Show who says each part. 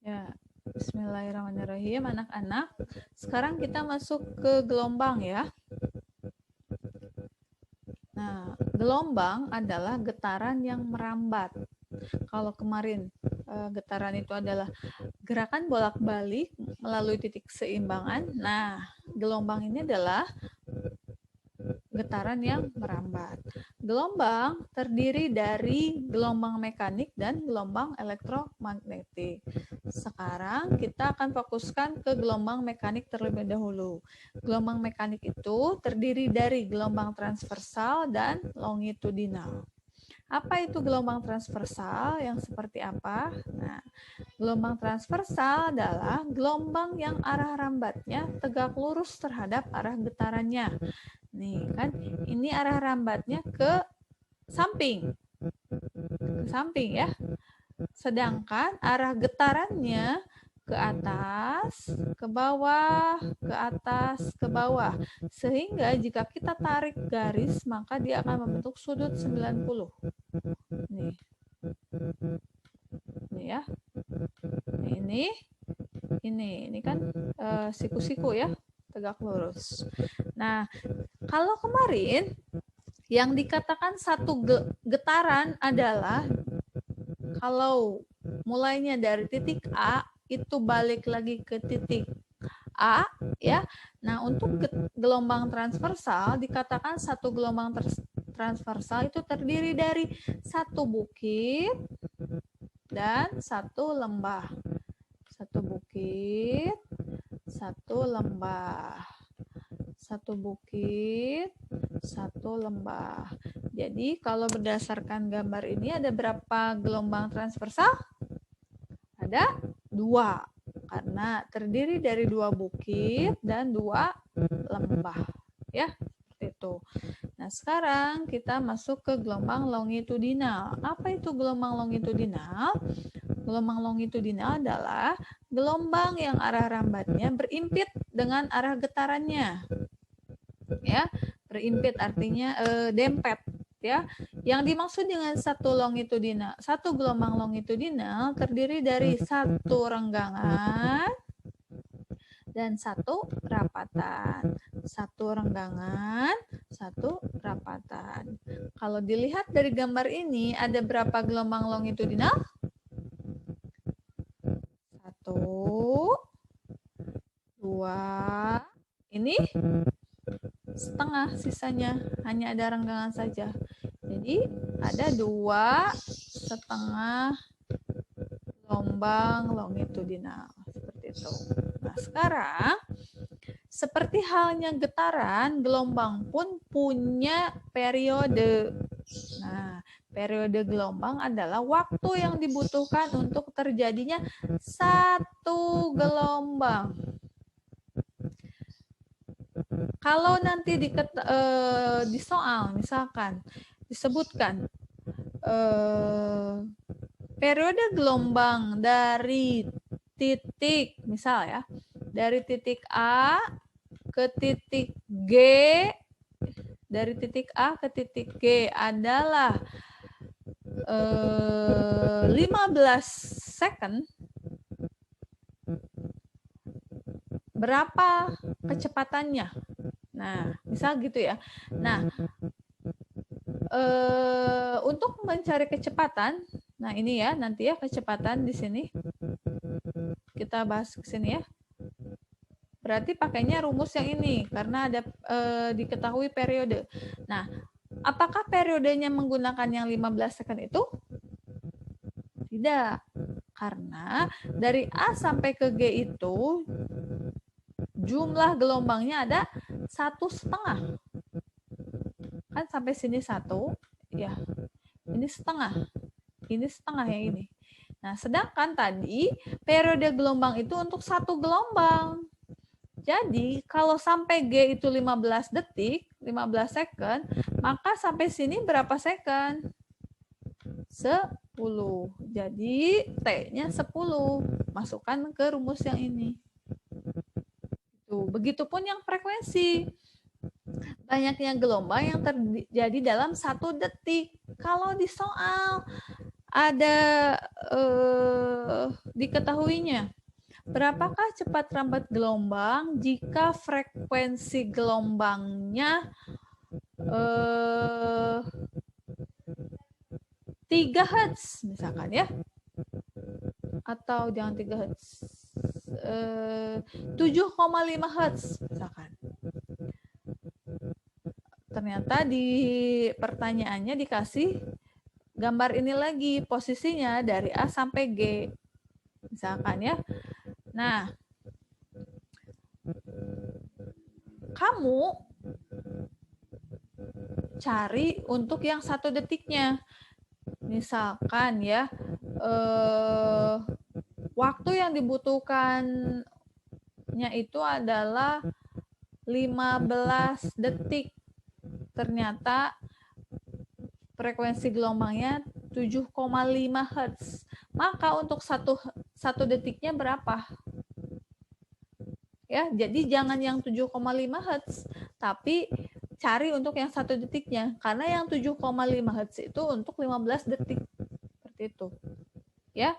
Speaker 1: Ya, bismillahirrahmanirrahim anak-anak. Sekarang kita masuk ke gelombang ya. Nah, gelombang adalah getaran yang merambat. Kalau kemarin getaran itu adalah gerakan bolak-balik melalui titik seimbangan. Nah, gelombang ini adalah getaran yang merambat. Gelombang terdiri dari gelombang mekanik dan gelombang elektromagnetik. Sekarang kita akan fokuskan ke gelombang mekanik terlebih dahulu. Gelombang mekanik itu terdiri dari gelombang transversal dan longitudinal. Apa itu gelombang transversal? Yang seperti apa? Nah, gelombang transversal adalah gelombang yang arah rambatnya tegak lurus terhadap arah getarannya. Nih kan, ini arah rambatnya ke samping. Ke samping ya. Sedangkan arah getarannya ke atas, ke bawah, ke atas, ke bawah. Sehingga jika kita tarik garis, maka dia akan membentuk sudut 90. Nih. Nih ya. Ini kan siku-siku ya, tegak lurus. Nah, kalau kemarin yang dikatakan satu getaran adalah kalau mulainya dari titik A itu balik lagi ke titik A ya. Nah, untuk gelombang transversal dikatakan satu gelombang transversal itu terdiri dari satu bukit dan satu lembah. Satu bukit, satu lembah. Satu bukit, satu lembah. Jadi kalau berdasarkan gambar ini ada berapa gelombang transversal? Ada 2. Karena terdiri dari 2 bukit dan 2 lembah. Ya, seperti itu. Nah, sekarang kita masuk ke gelombang longitudinal. Apa itu gelombang longitudinal? Gelombang longitudinal adalah gelombang yang arah rambatnya berimpit dengan arah getarannya. Ya, berimpit artinya dempet ya. Yang dimaksud dengan satu gelombang longitudinal terdiri dari satu renggangan dan satu rapatan. Satu renggangan, satu rapatan. Kalau dilihat dari gambar ini ada berapa gelombang longitudinal? 1, 2, ini setengah, sisanya hanya ada renggangan saja. Jadi ada 2,5 gelombang longitudinal seperti itu. Nah, sekarang seperti halnya getaran, gelombang pun punya periode. Nah, periode gelombang adalah waktu yang dibutuhkan untuk terjadinya satu gelombang. Kalau nanti di soal misalkan disebutkan periode gelombang dari titik, misal ya, dari titik A ke titik G, dari titik A ke titik G adalah 15 second, berapa kecepatannya? Nah, misal gitu ya. Nah, untuk mencari kecepatan, nah ini ya nanti ya kecepatan di sini. Kita bahas ke sini ya. Berarti pakainya rumus yang ini karena ada diketahui periode. Nah, apakah periodenya menggunakan yang 15 second itu? Tidak. Karena dari A sampai ke G itu jumlah gelombangnya ada 1,5. Kan sampai sini 1, ya. Ini setengah. Ini setengah yang ini. Nah, sedangkan tadi periode gelombang itu untuk satu gelombang. Jadi, kalau sampai G itu 15 detik, 15 second, maka sampai sini berapa second? 10. Jadi, T-nya 10. Masukkan ke rumus yang ini. Tuh, begitupun yang frekuensi. Banyaknya gelombang yang terjadi dalam 1 detik. Kalau di soal ada diketahuinya. Berapakah cepat rambat gelombang jika frekuensi gelombangnya 3 Hz misalkan ya, atau jangan 3 Hz, 7,5 Hz misalkan. Ternyata di pertanyaannya dikasih gambar ini lagi, posisinya dari A sampai G misalkan ya. Nah, kamu cari untuk yang 1 detiknya. Misalkan ya, waktu yang dibutuhkannya itu adalah 15 detik. Ternyata frekuensi gelombangnya 7,5 Hz. Maka untuk satu detiknya berapa? Ya, jadi jangan yang 7,5 Hz, tapi cari untuk yang 1 detiknya. Karena yang 7,5 Hz itu untuk 15 detik. Seperti itu. Ya.